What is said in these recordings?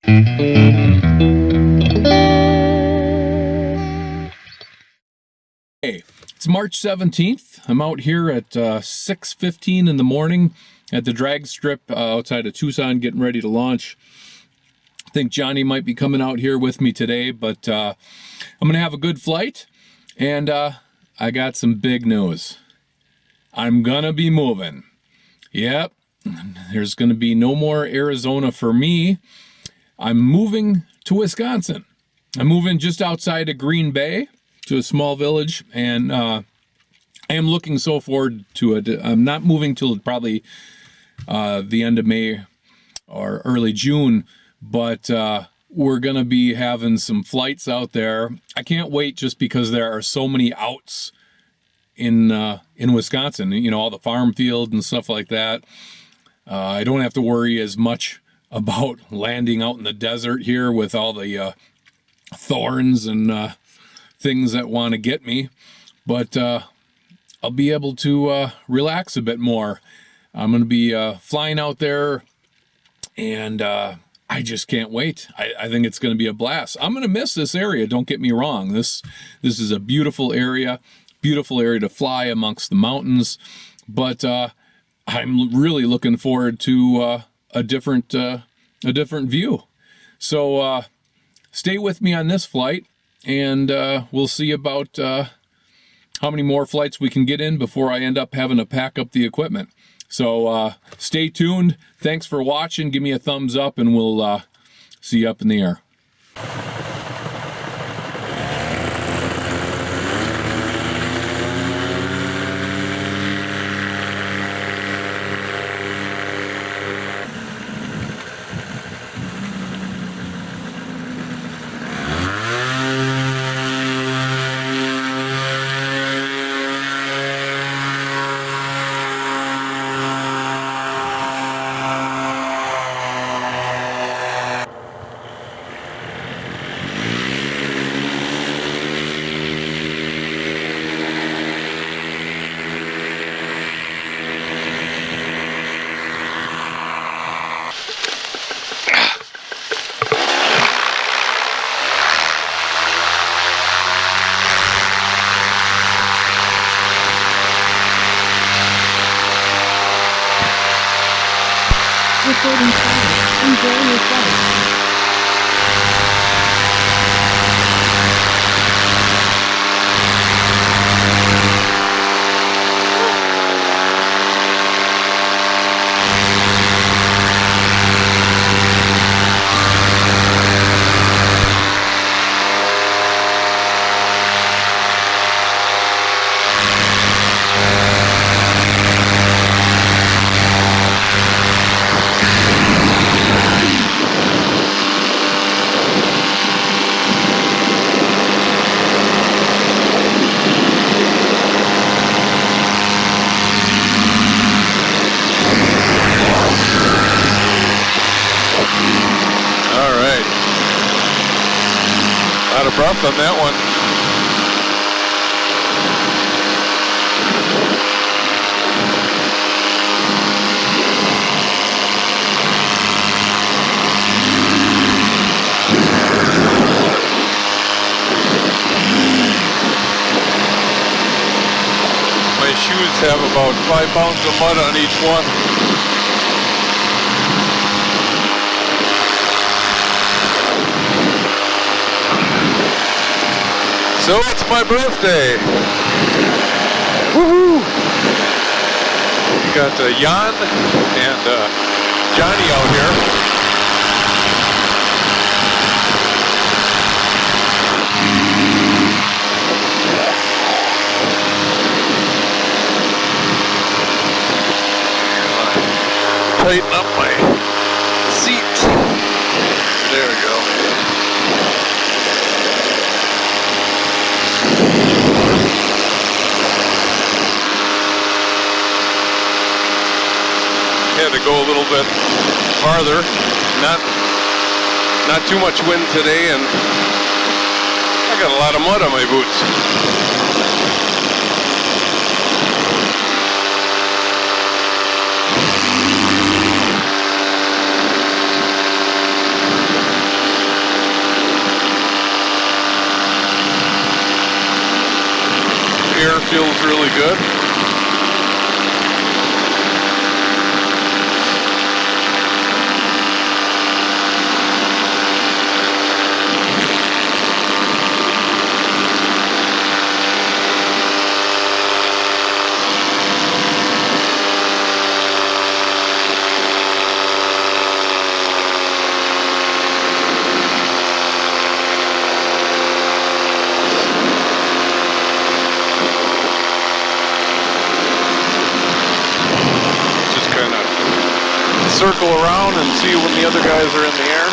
Hey, it's March 17th. I'm out here at 6:15 in the morning at the drag strip outside of Tucson getting ready to launch. I think Johnny might be coming out here with me today, but I'm going to have a good flight, and I got some big news. I'm going to be moving. Yep, there's going to be no more Arizona for me. I'm moving to Wisconsin. I'm moving just outside of Green Bay to a small village, and I am looking so forward to it. I'm not moving till probably the end of May or early June, but we're going to be having some flights out there. I can't wait just because there are so many outs in Wisconsin, you know, all the farm field and stuff like that. I don't have to worry as much about landing out in the desert here with all the thorns and things that want to get me, but I'll be able to relax a bit more. I'm going to be flying out there, and I just can't wait. I think it's going to be a blast. I'm going to miss this area, don't get me wrong. This is a beautiful area to fly amongst the mountains, but I'm really looking forward to a different view. So stay with me on this flight, and we'll see about how many more flights we can get in before I end up having to pack up the equipment. So stay tuned. Thanks for watching. Give me a thumbs up, and we'll see you up in the air. Recording started. Enjoy your flight. Out of breath on that one. My shoes have about 5 pounds of mud on each one. So it's my birthday. Woohoo! We got Jan and Johnny out here. Tighten up my seat. There we go. Had to go a little bit farther. Not too much wind today, and I got a lot of mud on my boots. feels really good. Circle around and see when the other guys are in the air.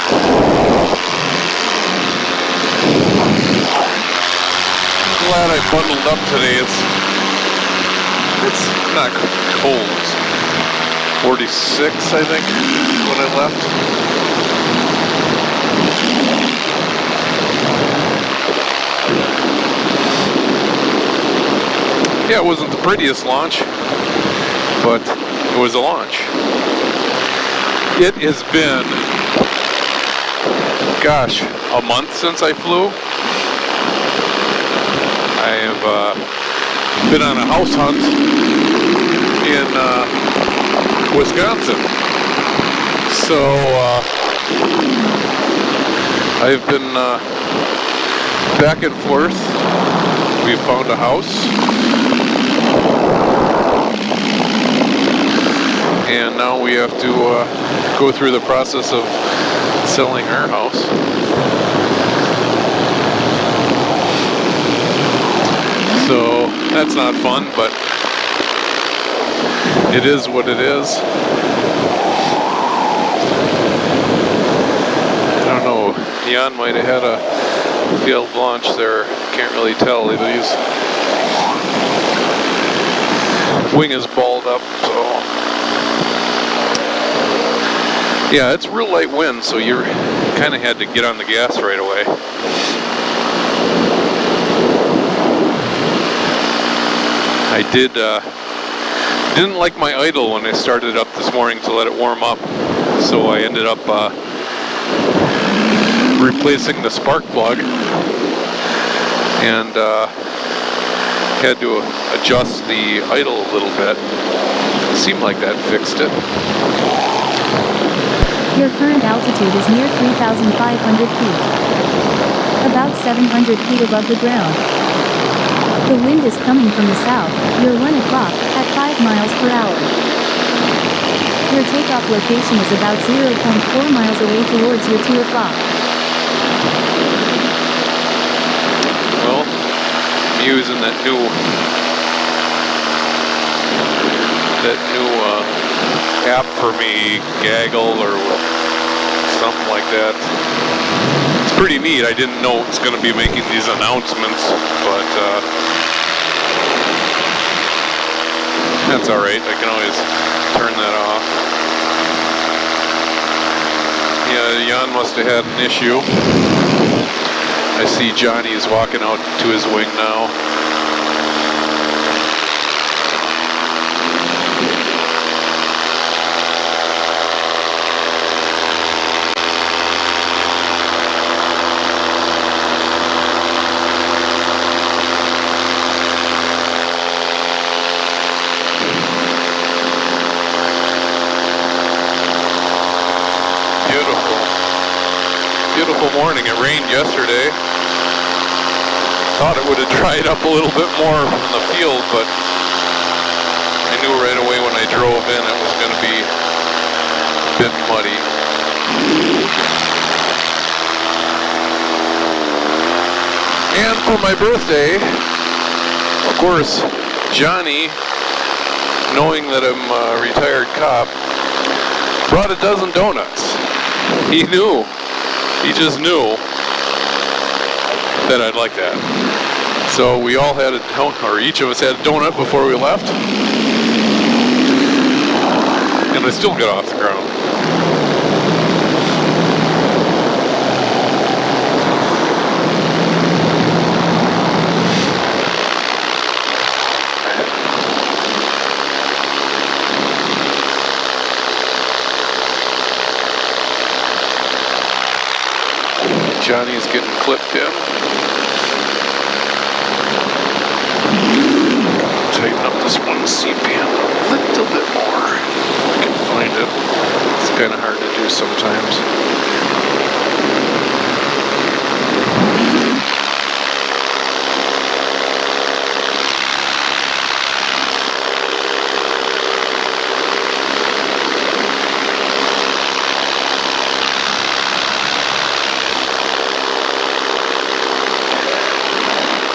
I'm glad I bundled up today. It's not cold. It's 46, I think, when I left. Yeah, it wasn't the prettiest launch, but it was a launch. It has been, gosh, a month since I flew. I have been on a house hunt in Wisconsin. So I've been back and forth. We found a house. And now we have to go through the process of selling our house. So that's not fun, but it is what it is. I don't know, Jan might have had a failed launch there. Can't really tell. His wing is balled up, so. Yeah, it's real light wind, so you kind of had to get on the gas right away. I didn't like my idle when I started up this morning to let it warm up, so I ended up replacing the spark plug and had to adjust the idle a little bit. It seemed like that fixed it. Your current altitude is near 3,500 feet. About 700 feet above the ground. The wind is coming from the south. You're 1 o'clock at 5 miles per hour. Your takeoff location is about 0.4 miles away towards your 2 o'clock. Well, I'm using that new app for me, Gaggle or something like that. It's pretty neat. I didn't know it's going to be making these announcements, but that's all right. I can always turn that off. Yeah, Jan must have had an issue. I see Johnny's walking out to his wing now. Beautiful morning. It rained yesterday. Thought it would have dried up a little bit more from the field, but I knew right away when I drove in it was going to be a bit muddy. And for my birthday, of course, Johnny, knowing that I'm a retired cop, brought a dozen donuts. He knew. He just knew that I'd like that. So we all had or each of us had a donut before we left. And I still got off the ground. Johnny's getting clipped in. tighten up this one C-band a little bit more. If I can find it. It's kind of hard to do sometimes.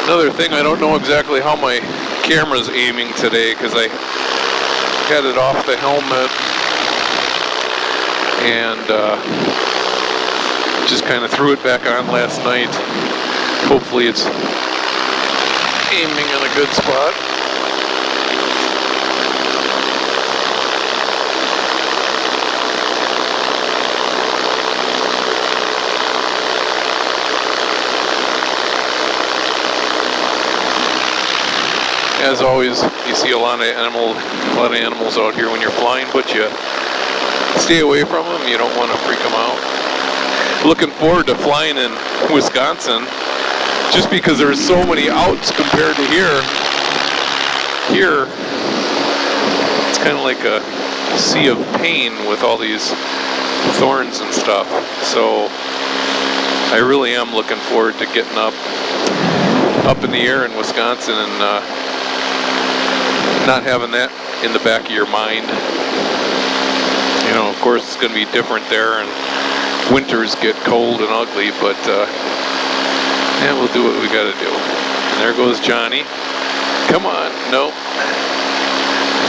Another thing, I don't know exactly how my camera's aiming today because I had it off the helmet and just kind of threw it back on last night. Hopefully it's aiming in a good spot. As always, you see a lot of animals out here when you're flying, but you stay away from them. You don't want to freak them out. Looking forward to flying in Wisconsin, just because there's so many outs compared to here. Here, it's kind of like a sea of pain with all these thorns and stuff. So I really am looking forward to getting up in the air in Wisconsin and not having that in the back of your mind. You know, of course it's going to be different there and winters get cold and ugly, but yeah, we'll do what we got to do. And there goes Johnny. Come on, nope.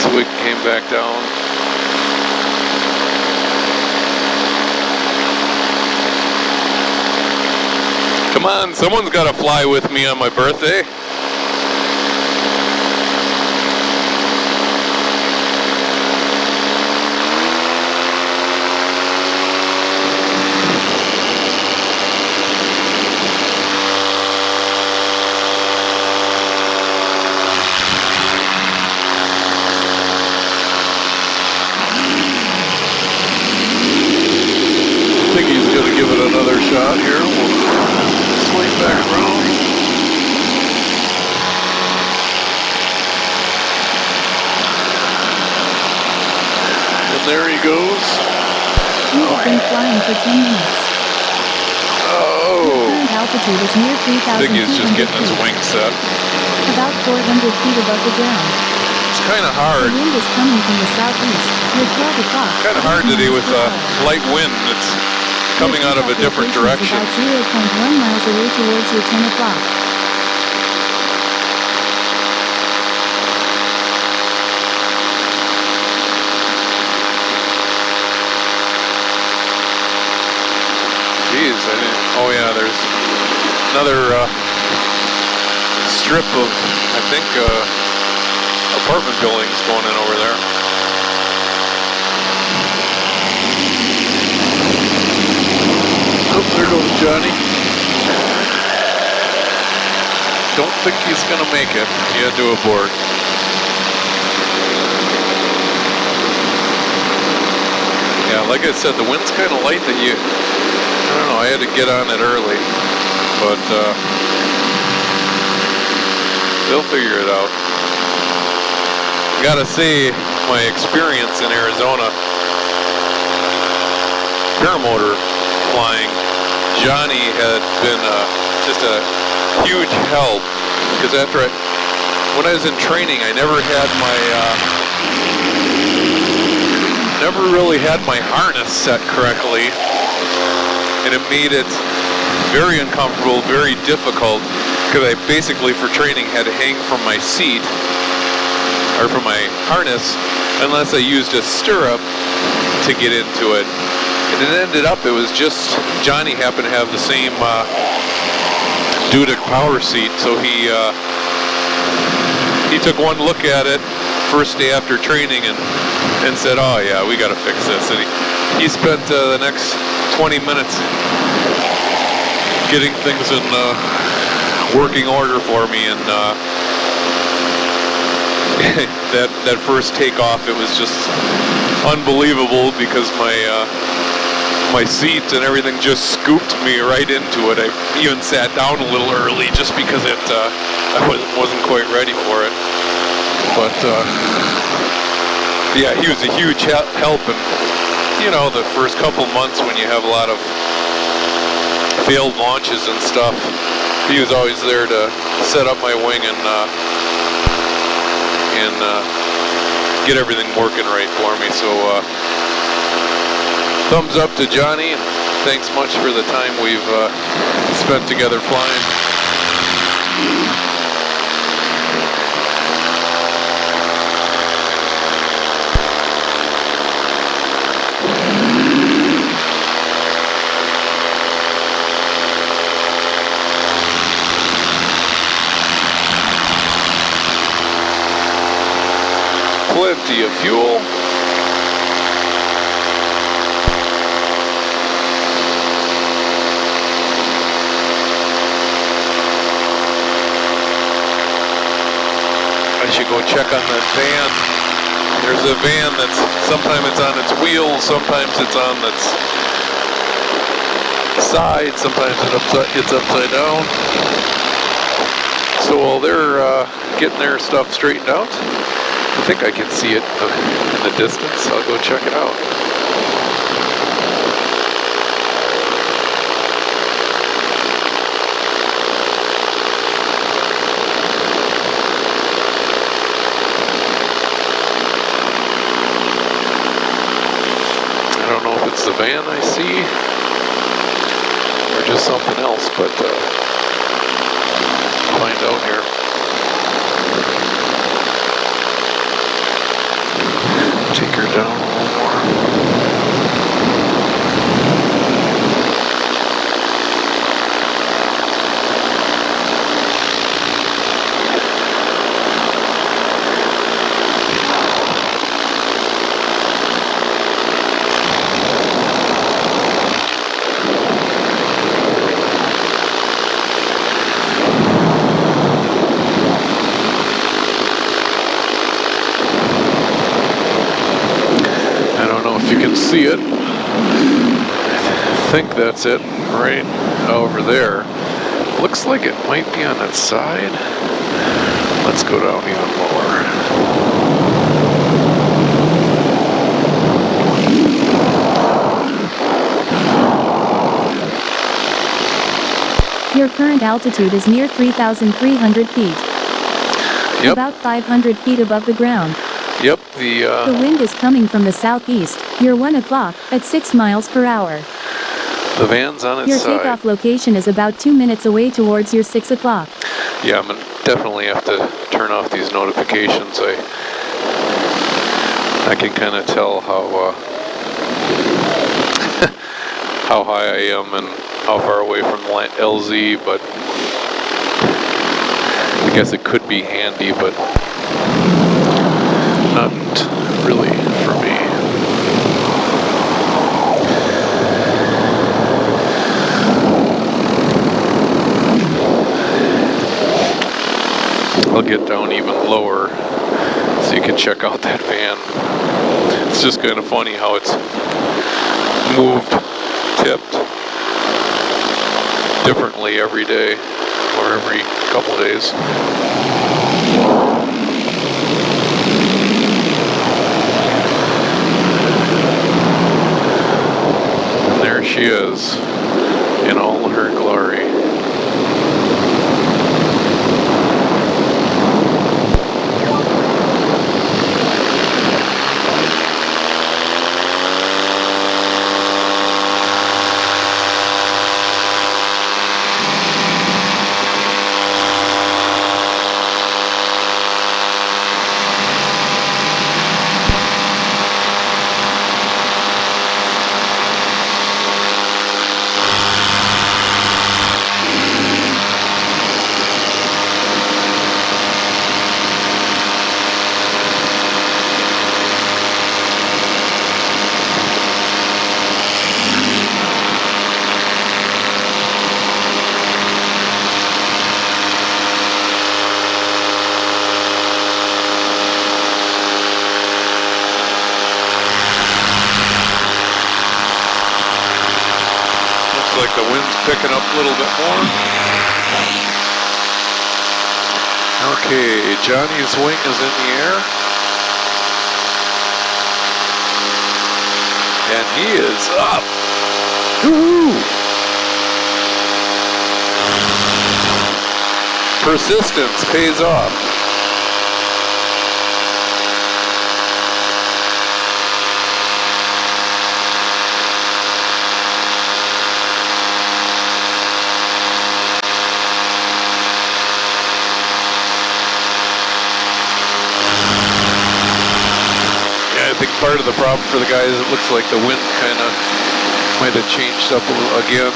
So we came back down. Come on, someone's got to fly with me on my birthday. Give it another shot here. We'll swing back around. And there he goes. You have been flying for 10 minutes. Oh. The current altitude is near 3,200 Biggie's just getting his feet. wing set. About 400 feet above the ground. It's kind of The hard. wind is coming from the southeast. Your 12 o'clock. Kind of hard today with light wind. It's coming out of a different direction. About 0.1 miles away towards your 10 o'clock. Jeez, I didn't. Oh yeah, there's another strip of, I think, apartment buildings going in over there. Oh, there goes Johnny. Don't think he's gonna make it. He had to abort. Yeah, like I said, the wind's kind of light that I don't know, I had to get on it early, but they'll figure it out. Gotta say, my experience in Arizona, paramotor flying, Johnny had been just a huge help, because when I was in training, I never really had my harness set correctly, and it made it very uncomfortable, very difficult, because I basically, for training, had to hang from my seat, or from my harness, unless I used a stirrup to get into it. And it ended up, it was just, Johnny happened to have the same Dudic power seat, so he took one look at it first day after training and said, oh yeah, we gotta fix this. And he spent the next 20 minutes getting things in working order for me, and that first takeoff, it was just unbelievable, because my seat and everything just scooped me right into it. I even sat down a little early just because I wasn't quite ready for it. But yeah, he was a huge help. And you know, the first couple months when you have a lot of failed launches and stuff, he was always there to set up my wing and get everything working right for me. So thumbs up to Johnny, and thanks much for the time we've spent together flying. Plenty of fuel. I should go check on that van. There's a van that's, sometimes it's on its wheels, sometimes it's on its side, sometimes it's upside down. So while they're getting their stuff straightened out, I think I can see it in the distance. I'll go check it out. I don't know if it's the van I see or just something else, but I'll find out here. Take her down a little more. You can see it. I think that's it right over there. Looks like it might be on that side. Let's go down even lower. Your current altitude is near 3,300 feet. Yep. About 500 feet above the ground. Yep, The wind is coming from the southeast. You're 1 o'clock at 6 miles per hour. the van's on its Your side. takeoff location is about 2 minutes away towards your 6 o'clock. Yeah, I'm gonna definitely have to turn off these notifications. I can kind of tell how how high I am and how far away from LZ, but I guess it could be handy, but not really for me. I'll get down even lower so you can check out that van. It's just kind of funny how it's moved, tipped differently every day or every couple days. And there she is in all her glory. Like the wind's picking up a little bit more. Okay, Johnny's wing is in the air. And he is up. Woo-hoo! Persistence pays off. I think part of the problem for the guys, it looks like the wind kind of might have changed up a little again.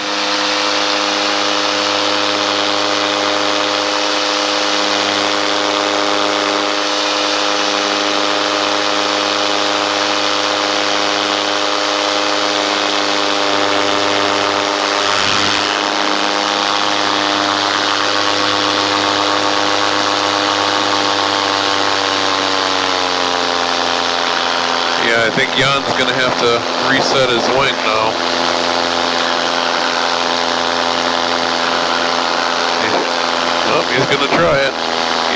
Yeah, I think Jan's going to have to reset his wing now. Oh, he's going to try it.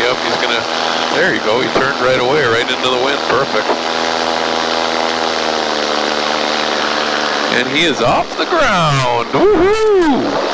Yep, he's going to... There you go. He turned right away, right into the wind. Perfect. And he is off the ground. Woohoo!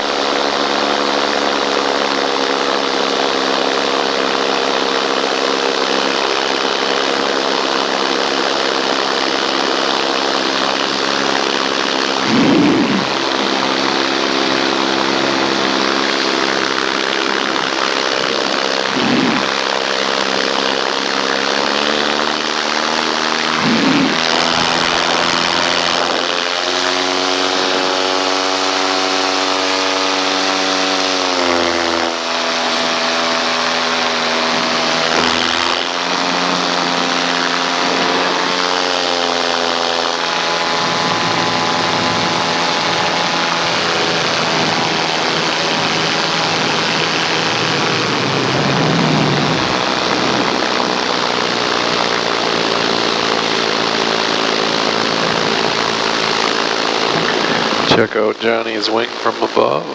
Check out Johnny's wing from above.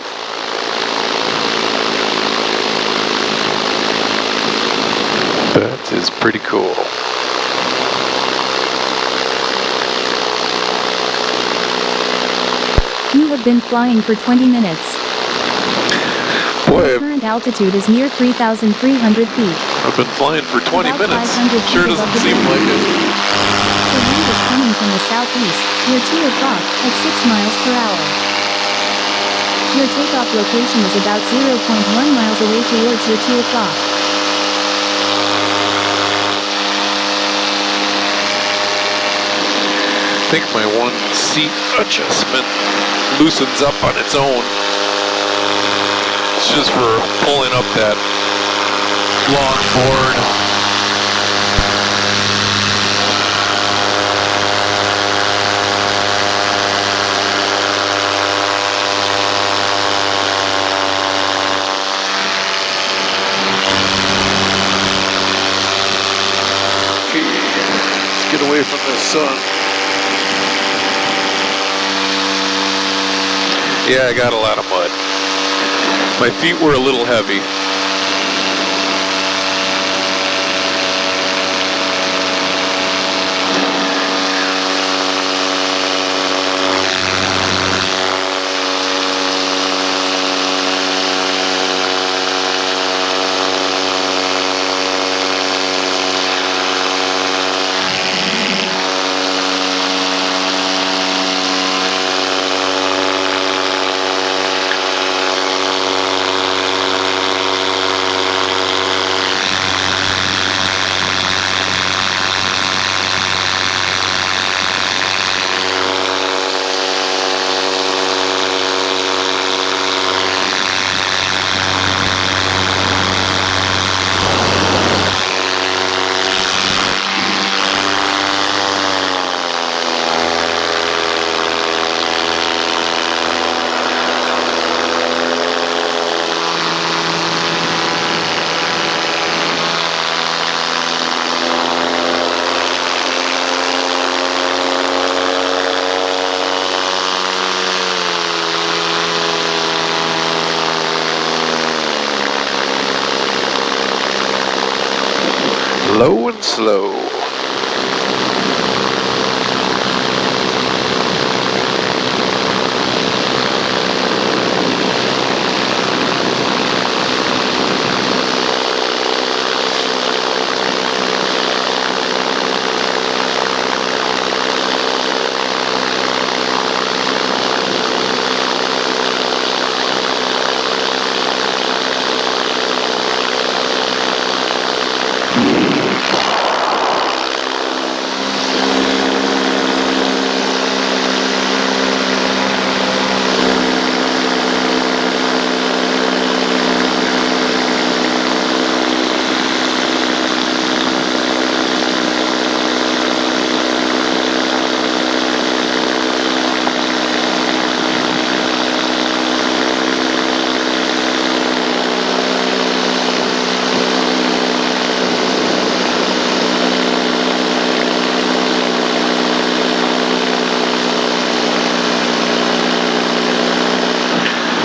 That is pretty cool. You have been flying for 20 minutes. Boy, Your current altitude is near 3,300 feet. I've been flying for 20 About minutes. 500 Sure feet above doesn't the seem ground. like it. The wind is coming from the southeast, near 2 o'clock, at 6 miles per hour. Your takeoff location is about 0.1 miles away towards your 2 o'clock. I think my one seat adjustment loosens up on its own. It's just for pulling up that long board. Okay, let's get away from the sun. Yeah, I got a lot of mud. My feet were a little heavy. low and slow.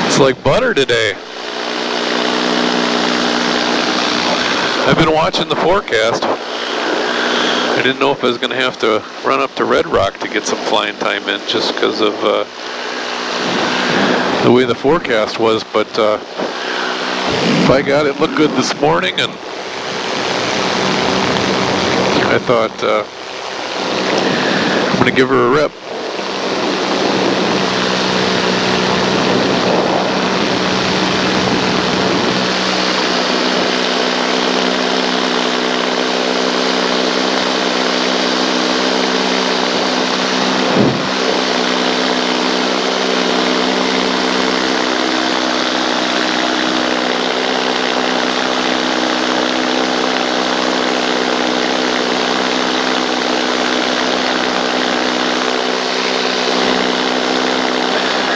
It's like butter today. I've been watching the forecast. I didn't know if I was going to have to run up to Red Rock to get some flying time in just because of the way the forecast was, but by God, it looked good this morning, and I thought I'm going to give her a rep.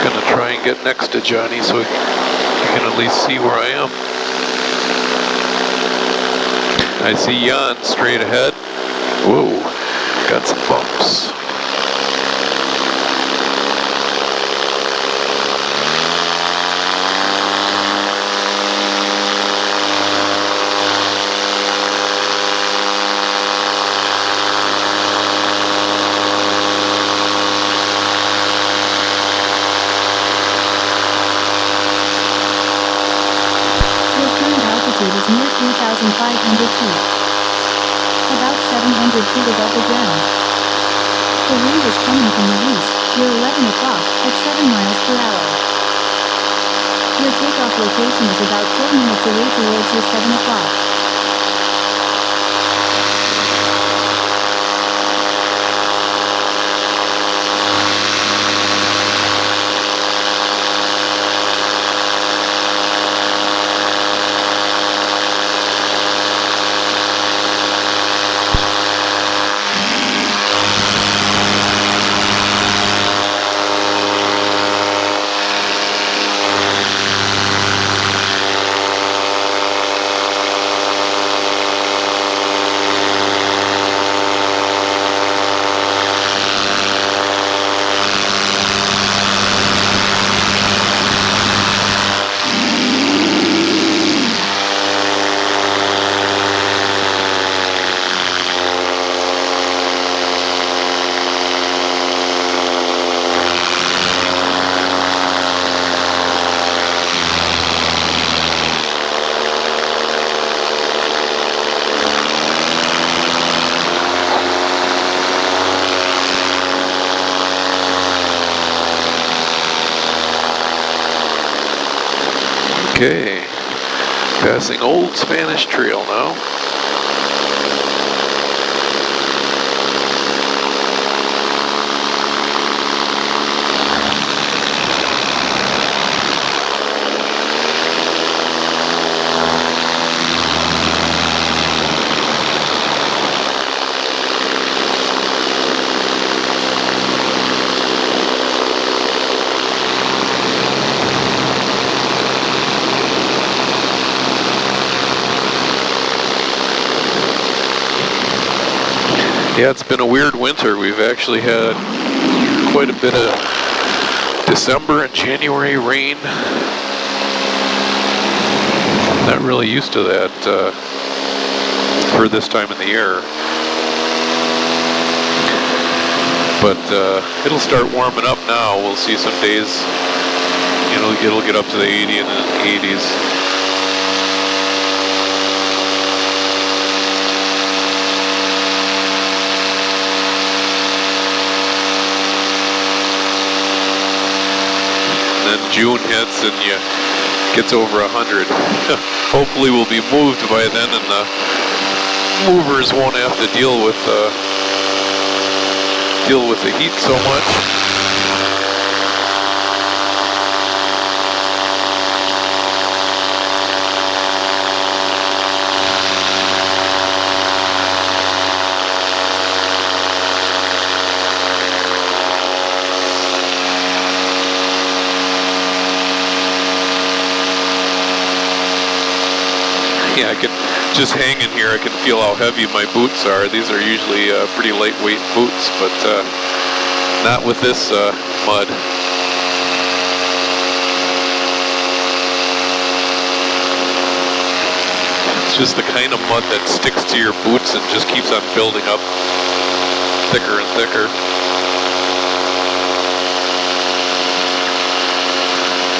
Gonna try and get next to Johnny so you can at least see where I am. I see Jan straight ahead. Whoa, got some bumps. Is near 3,500 feet. About 700 feet above the ground. The wind is coming from the east, near 11 o'clock, at 7 miles per hour. Your takeoff location is about 4 minutes away towards your 7 o'clock. Okay, passing Old Spanish Trail now. Yeah, it's been a weird winter. We've actually had quite a bit of December and January rain. Not really used to that for this time of the year. But it'll start warming up now. We'll see some days, it'll get up to the 80 and the 80s. Then June hits and gets over 100. Hopefully we'll be moved by then and the movers won't have to deal with the heat so much. Yeah, I can just hang in here. I can feel how heavy my boots are. These are usually pretty lightweight boots, but not with this mud. It's just the kind of mud that sticks to your boots and just keeps on building up thicker and thicker.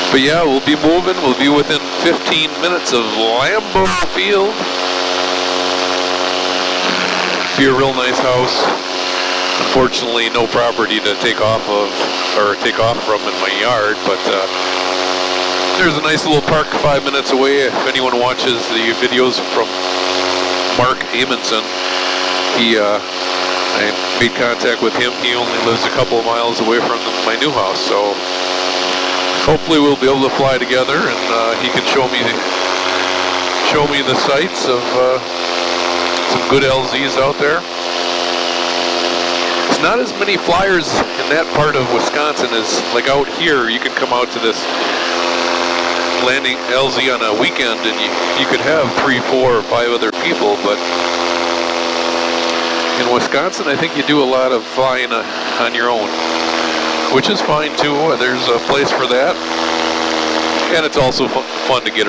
But yeah, we'll be moving. We'll be within 15 minutes of Lambeau Field. Be a real nice house. Unfortunately, no property to take off from in my yard, but there's a nice little park 5 minutes away. If anyone watches the videos from Mark Amundsen, I made contact with him. He only lives a couple of miles away from my new house, so hopefully we'll be able to fly together, and he can show me the sights of some good LZs out there. It's not as many flyers in that part of Wisconsin as like out here. You can come out to this landing LZ on a weekend and you could have 3, 4, or 5 other people, but in Wisconsin I think you do a lot of flying on your own, which is fine too. There's a place for that, and it's also fun to get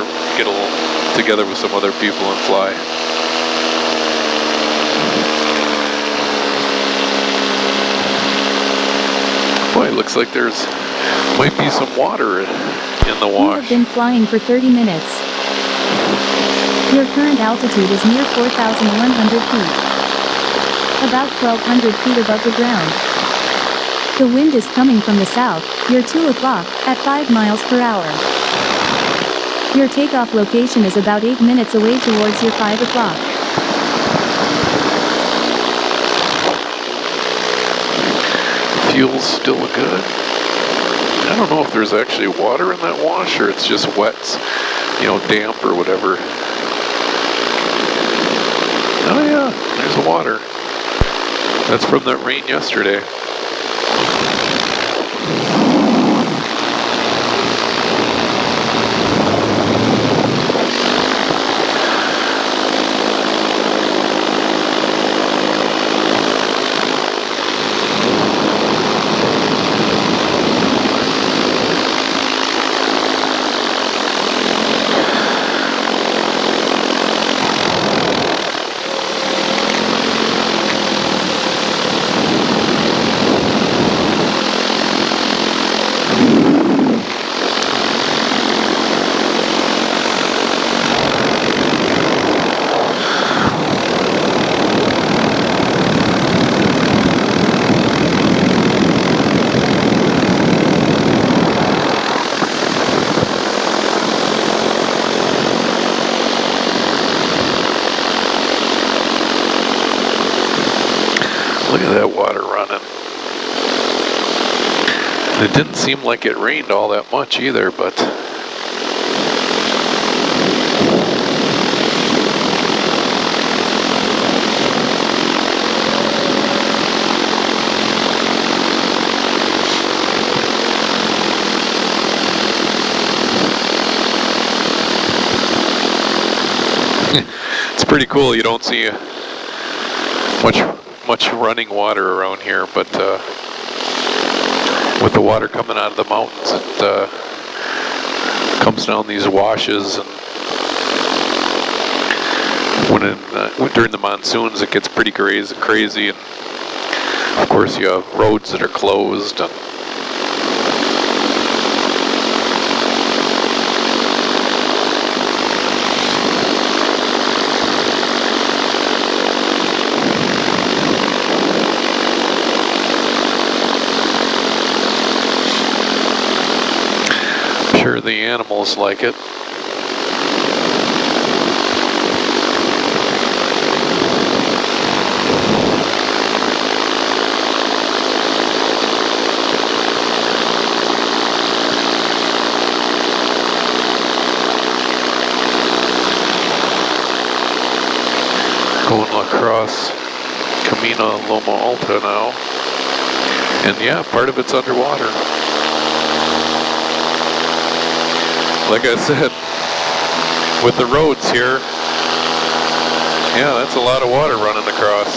together with some other people and fly. Boy, it looks like might be some water in the wash. You have been flying for 30 minutes. Your current altitude is near 4,100 feet. About 1,200 feet above the ground. The wind is coming from the south. You're 2 o'clock, at 5 miles per hour. Your takeoff location is about 8 minutes away towards your 5 o'clock. Fuel's still good. I don't know if there's actually water in that wash or it's just wet, damp or whatever. Oh yeah, there's the water. That's from that rain yesterday. Look at that water running. And it didn't seem like it rained all that much either, but it's pretty cool. You don't see much running water around here, but with the water coming out of the mountains, it comes down these washes and during the monsoons, it gets pretty crazy, and of course you have roads that are closed. And I'm sure the animals like it. Going across Camino Loma Alta now, and yeah, part of it's underwater. Like I said, with the roads here, yeah, that's a lot of water running across.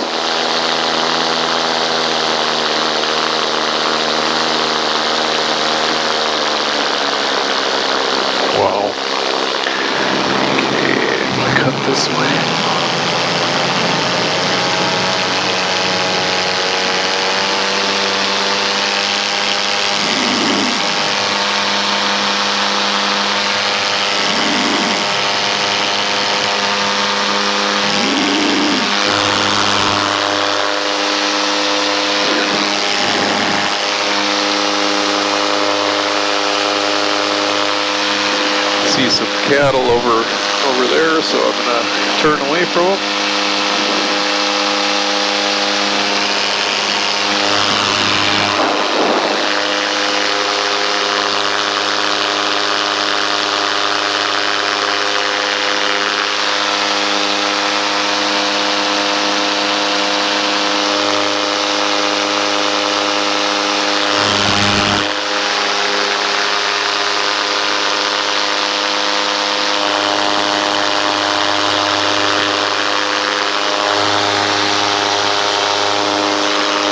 Wow. Okay, I'm gonna cut this way. See some cattle over there, so I'm gonna turn away from them.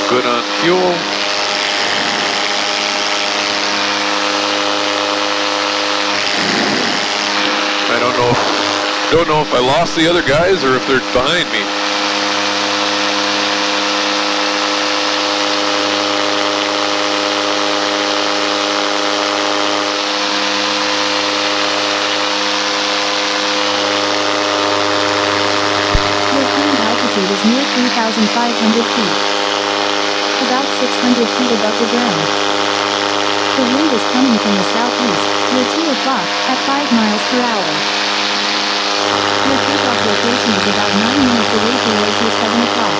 Good on fuel. I don't know if I lost the other guys or if they're behind me. Your current altitude is near 3,500 feet. About 600 feet above the ground. The wind is coming from the southeast, near 2 o'clock, at 5 miles per hour. Your takeoff location is about 9 minutes away towards your 7 o'clock.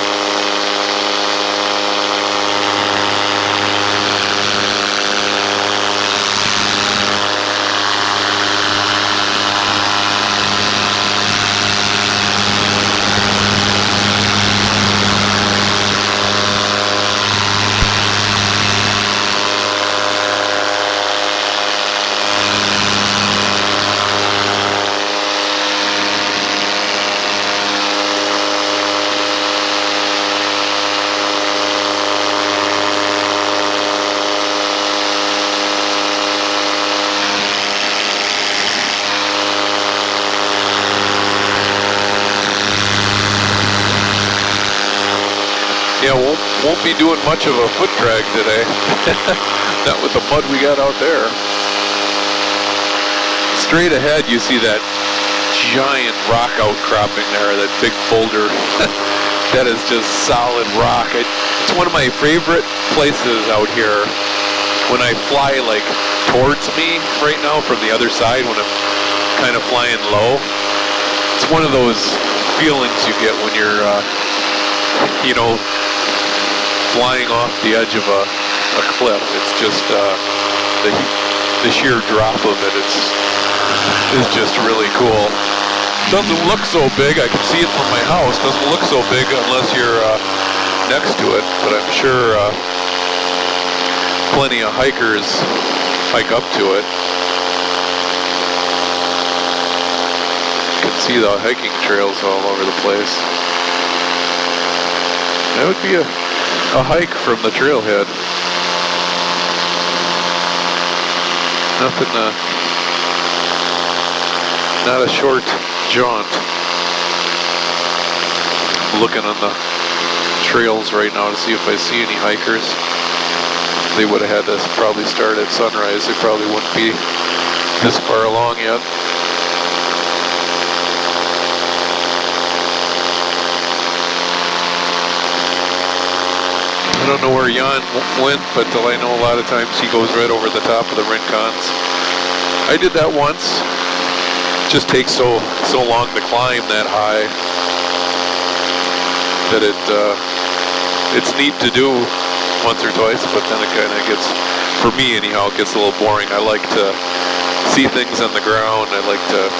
Yeah, won't be doing much of a foot drag today. Not with the mud we got out there. Straight ahead you see that giant rock outcropping there, that big boulder. That is just solid rock. It's one of my favorite places out here when I fly like towards me right now from the other side when I'm kind of flying low. It's one of those feelings you get when you're flying off the edge of a cliff. It's just the sheer drop of it is just really cool. Doesn't look so big. I can see it from my house. Doesn't look so big unless you're next to it, but I'm sure plenty of hikers hike up to it. You can see the hiking trails all over the place. That would be a hike from the trailhead. Nothing, not a short jaunt. I'm looking on the trails right now to see if I see any hikers. They would have had to probably start at sunrise. They probably wouldn't be this far along yet. I don't know where Jan went, but I know a lot of times he goes right over the top of the rincons. I did that once. It just takes so long to climb that high that it's neat to do once or twice, but then it kind of gets, for me anyhow, it gets a little boring. I like to see things on the ground. I like to,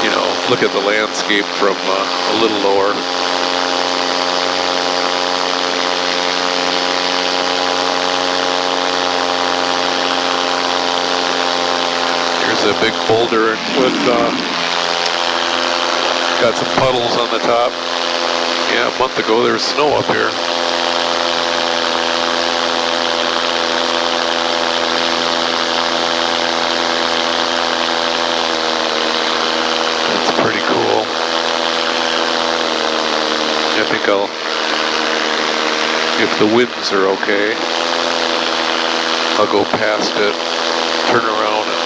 you know, look at the landscape from a little lower. Here's a big boulder with got some puddles on the top. Yeah, a month ago there was snow up here. That's pretty cool. I think if the winds are okay, I'll go past it, turn around and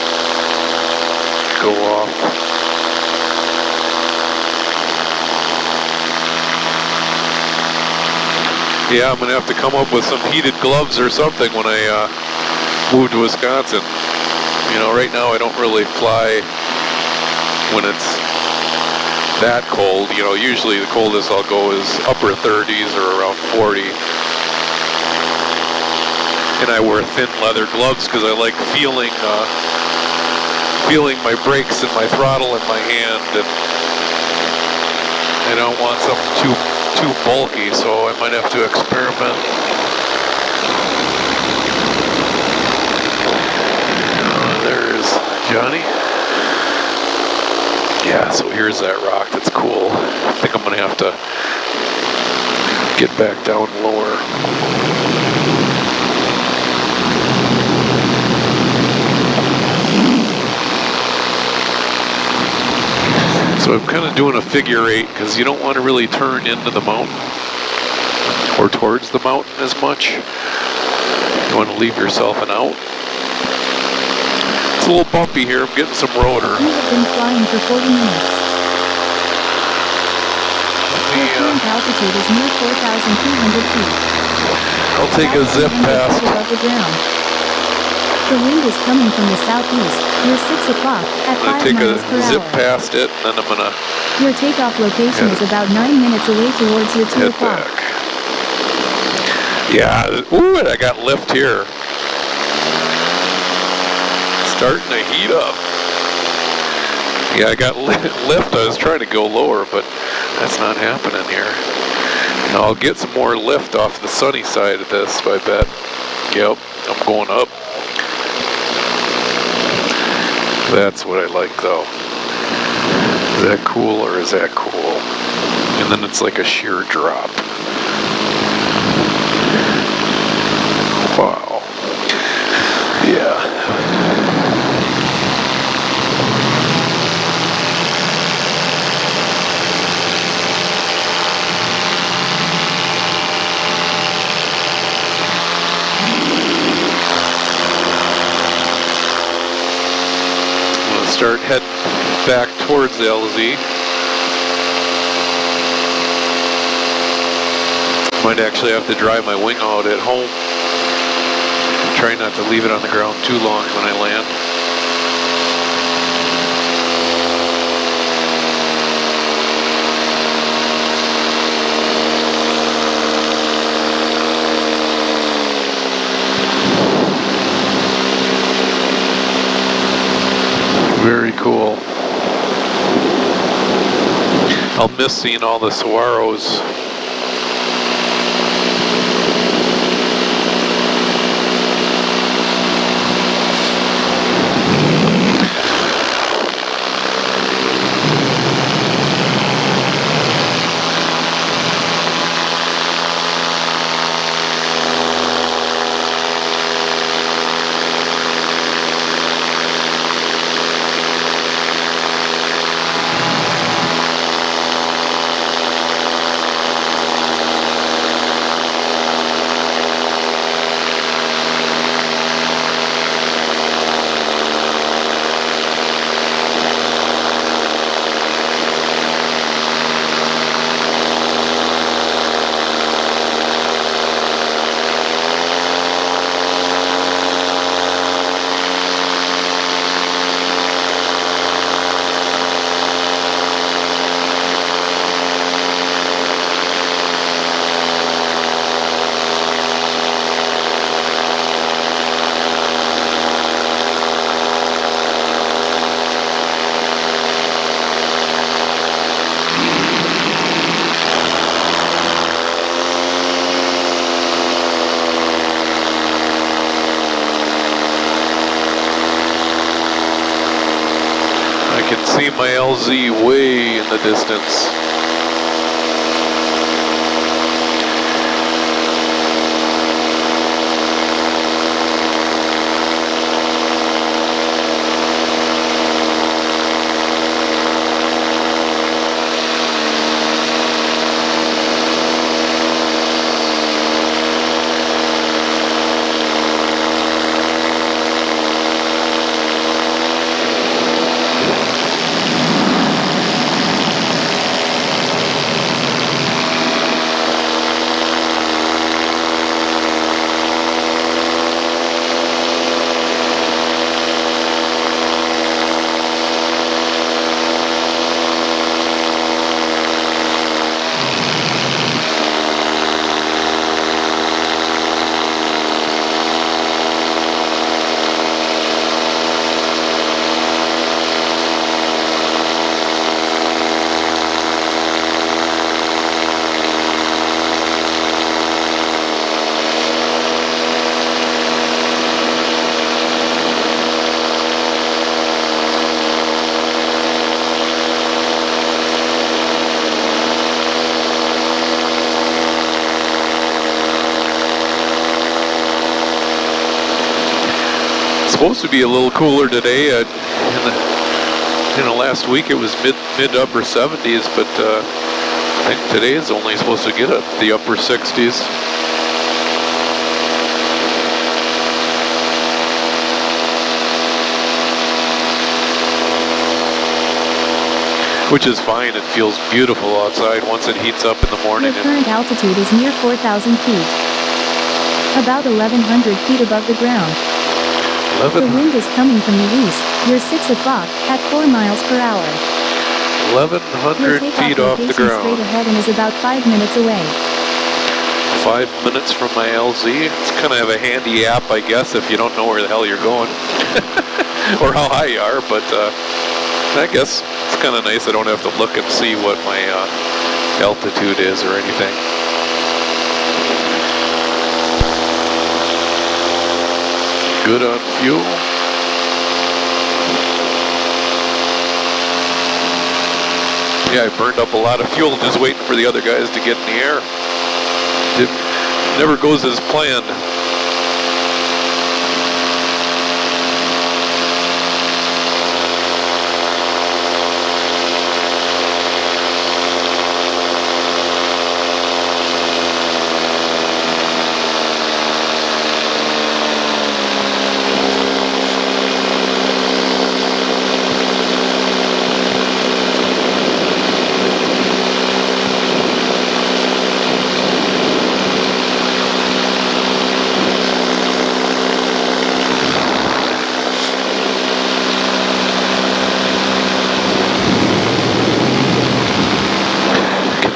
go off. Yeah, I'm going to have to come up with some heated gloves or something when I move to Wisconsin. You know, right now I don't really fly when it's that cold. You know, usually the coldest I'll go is upper 30s or around 40. And I wear thin leather gloves because I like feeling my brakes and my throttle in my hand, and I don't want something too bulky, so I might have to experiment. There's Johnny. Yeah, so here's that rock. That's cool. I think I'm gonna have to get back down lower. So I'm kind of doing a figure eight because you don't want to really turn into the mountain or towards the mountain as much. You want to leave yourself an out. It's a little bumpy here. I'm getting some rotor. You have been flying for 40 minutes. Your current altitude is near 4,200 feet. I'll take a zip past. Above the ground. The wind is coming from the southeast. You're 6 o'clock at 5 Take miles a per zip hour. past it, and then I'm gonna Your takeoff location is about 9 minutes away towards your 2 head o'clock. back. Yeah, ooh, I got lift here. Starting to heat up. Yeah, I got lift. I was trying to go lower, but that's not happening here. Now I'll get some more lift off the sunny side of this, I bet. Yep, I'm going up. That's what I like, though. Is that cool or is that cool? And then it's like a sheer drop. Wow. Yeah. Start heading back towards the LZ. Might actually have to dry my wing out at home. Try not to leave it on the ground too long when I land. Very cool. I'll miss seeing all the saguaros. see my LZ way in the distance. Supposed to be a little cooler today. In the last week it was mid to upper 70s, but I think today is only supposed to get up the upper 60s. Which is fine. It feels beautiful outside once it heats up in the morning. Your current altitude is near 4,000 feet. About 1,100 feet above the ground. The wind is coming from the east. You're 6 o'clock at 4 miles per hour. 1,100 feet off the ground. Straight ahead and is about 5 minutes away. 5 minutes from my LZ. It's kind of a handy app, I guess, if you don't know where the hell you're going or how high you are. But I guess it's kind of nice. I don't have to look and see what my altitude is or anything. Good on fuel. Yeah, I burned up a lot of fuel just waiting for the other guys to get in the air. It never goes as planned.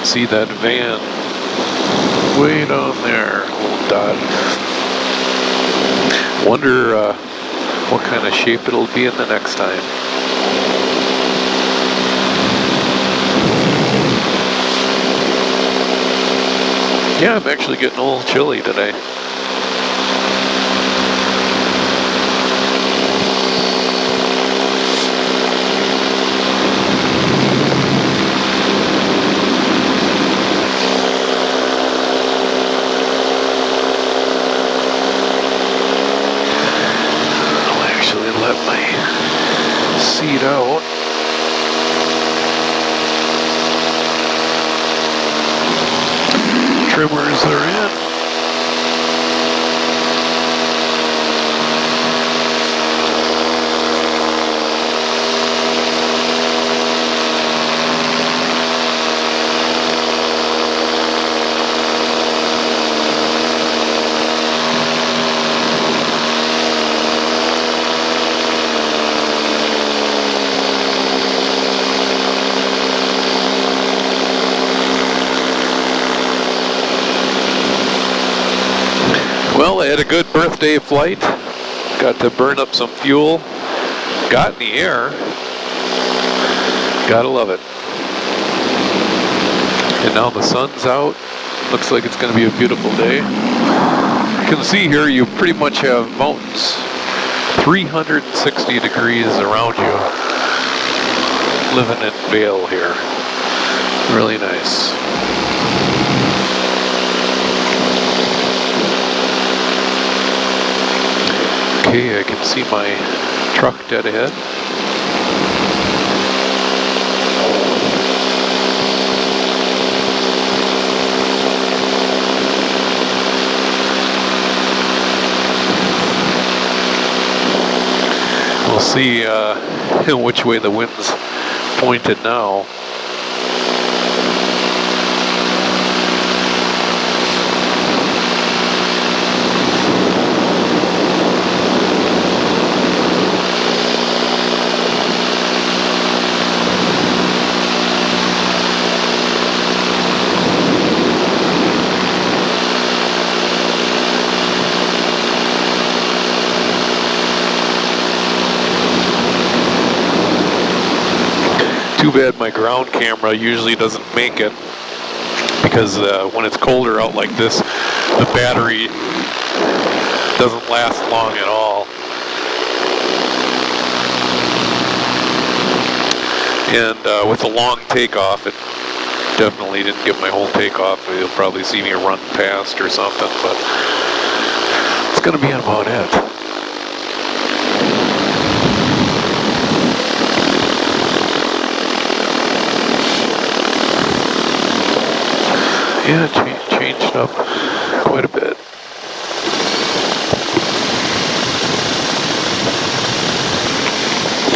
See that van way down there, little dot. Wonder what kind of shape it'll be in the next time. Yeah, I'm actually getting a little chilly today. Seat out. Trimmers are in. Well, I had a good birthday flight. Got to burn up some fuel. Got in the air. Gotta love it. And now the sun's out. Looks like it's going to be a beautiful day. You can see here you pretty much have mountains 360 degrees around you. living in Vail here. Really nice. Okay, I can see my truck dead ahead. We'll see which way the wind's pointed now. Too bad my ground camera usually doesn't make it, because when it's colder out like this, the battery doesn't last long at all. And with a long takeoff, it definitely didn't get my whole takeoff. You'll probably see me run past or something, but it's going to be about it. Yeah, changed up quite a bit.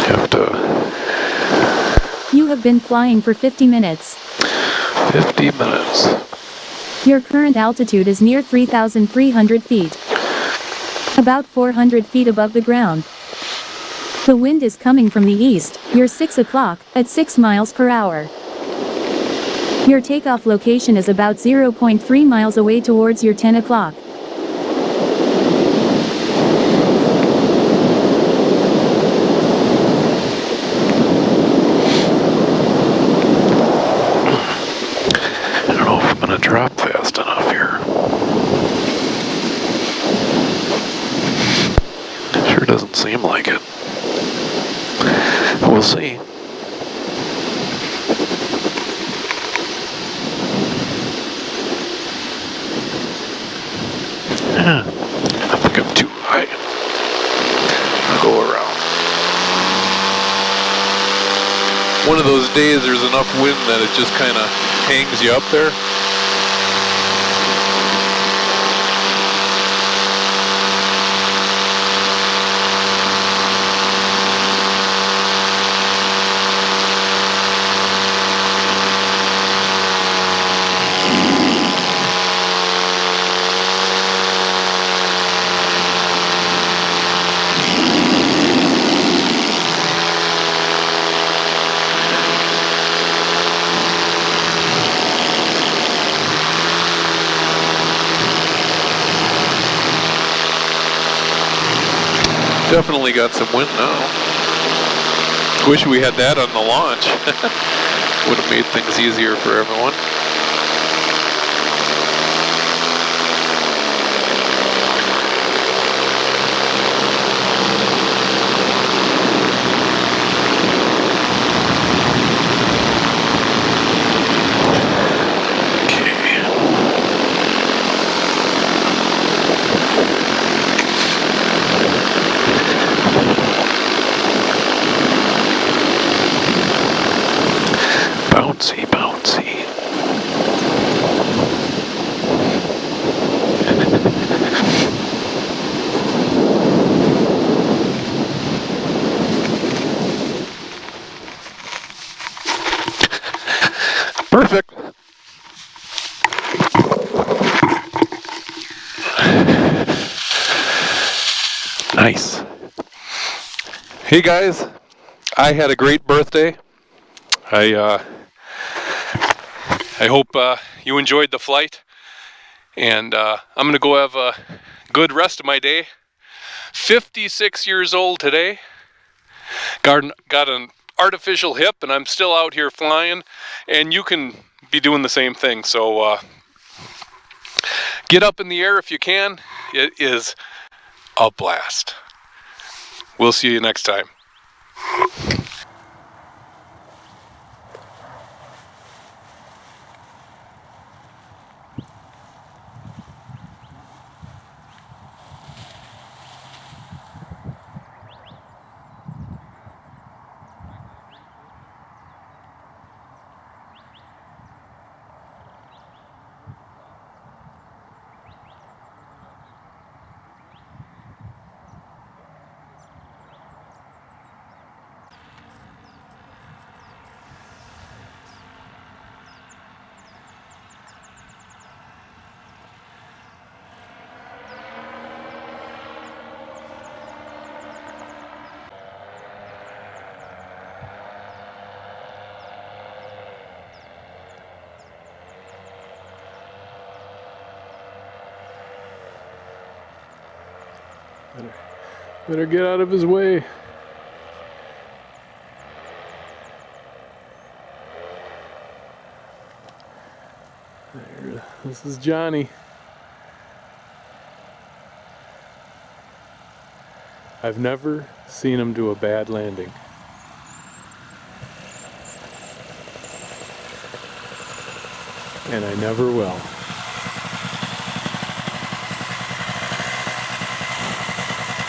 Have to... You have been flying for 50 minutes. 50 minutes. Your current altitude is near 3,300 feet. About 400 feet above the ground. The wind is coming from the east. You're 6 o'clock, at 6 miles per hour. Your takeoff location is about 0.3 miles away towards your 10 o'clock. I don't know if I'm going to drop fast enough here. Sure doesn't seem like it. We'll see. I think I'm too high. I'll go around. One of those days there's enough wind that it just kind of hangs you up there. Definitely got some wind now. Wish we had that on the launch. Would have made things easier for everyone. Bouncy, bouncy. Perfect. Nice. Hey guys, I had a great birthday. I hope you enjoyed the flight, and I'm gonna go have a good rest of my day. 56 years old today. Got an artificial hip, and I'm still out here flying, and you can be doing the same thing. So get up in the air if you can. It is a blast. We'll see you next time. Better get out of his way. This is Johnny. I've never seen him do a bad landing. And I never will.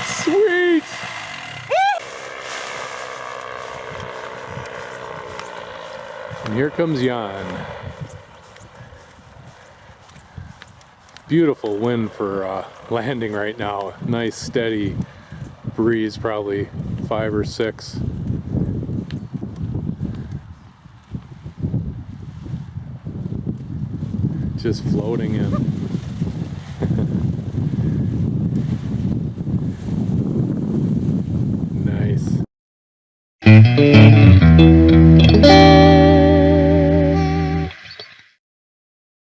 Sweet! And here comes Jan. Beautiful wind for landing right now. Nice steady breeze, probably 5 or 6. Just floating in. Nice.